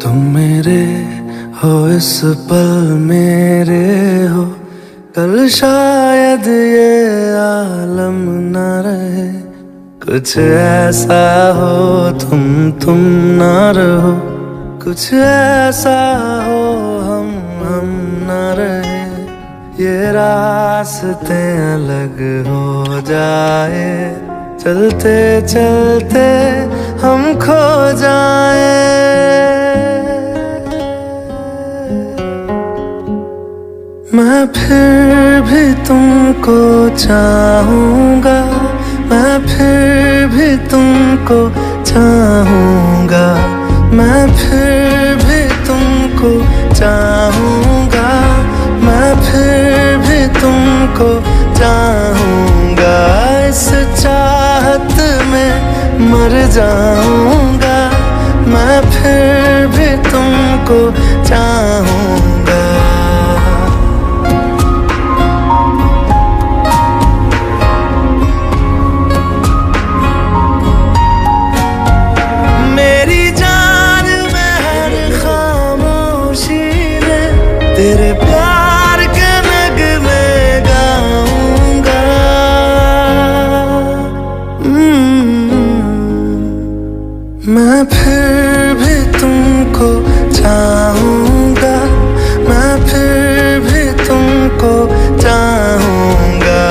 तुम मेरे हो इस पल मेरे हो, कल शायद ये आलम न रहे। कुछ ऐसा हो तुम न रहो, कुछ ऐसा हो हम न रहे। ये रास्ते अलग हो जाए, चलते चलते हम खो जाए। मैं फिर भी तुमको चाहूँगा, मैं फिर भी तुमको चाहूँगा, मैं फिर भी तुमको चाहूँगा, मैं फिर भी तुमको चाहूँगा। इस चाहत में मर जाऊँगा, मैं फिर भी तुमको चाहूँगा। तेरे प्यार के नगमे गाऊंगा। मैं फिर भी तुमको चाहूँगा, मैं फिर भी तुमको चाहूँगा।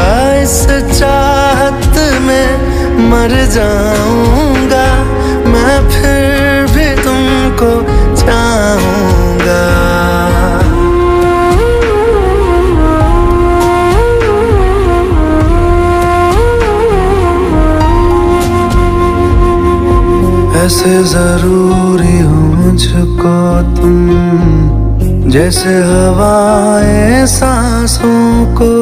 इस चाहत में मर जाऊँगा, मैं फिर भी तुमको चाहूँगा। ऐसे जरूरी हो मुझको तुम, जैसे हवाएं सांसों को।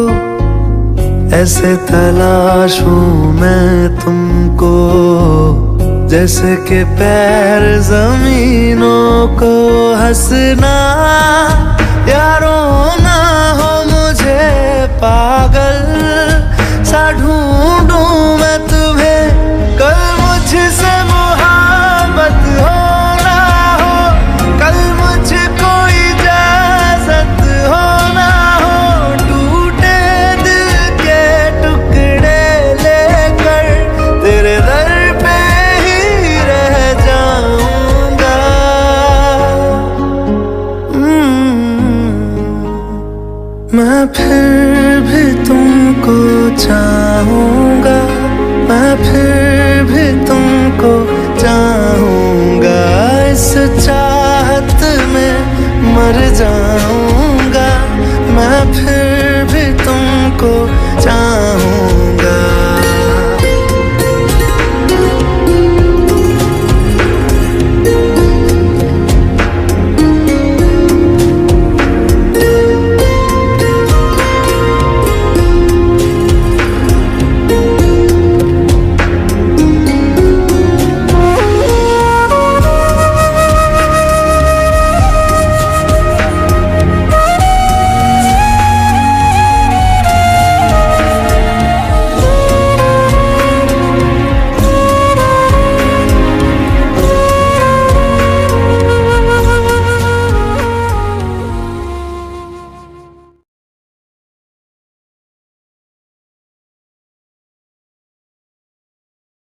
ऐसे तलाशूं मैं तुमको, जैसे कि पैर जमीनों को। हंसना या रोना हो मुझे पागल सा ढूंढूं मैं तुम्हें। कल मुझसे मैं फिर भी तुमको चाहूँगा, मैं फिर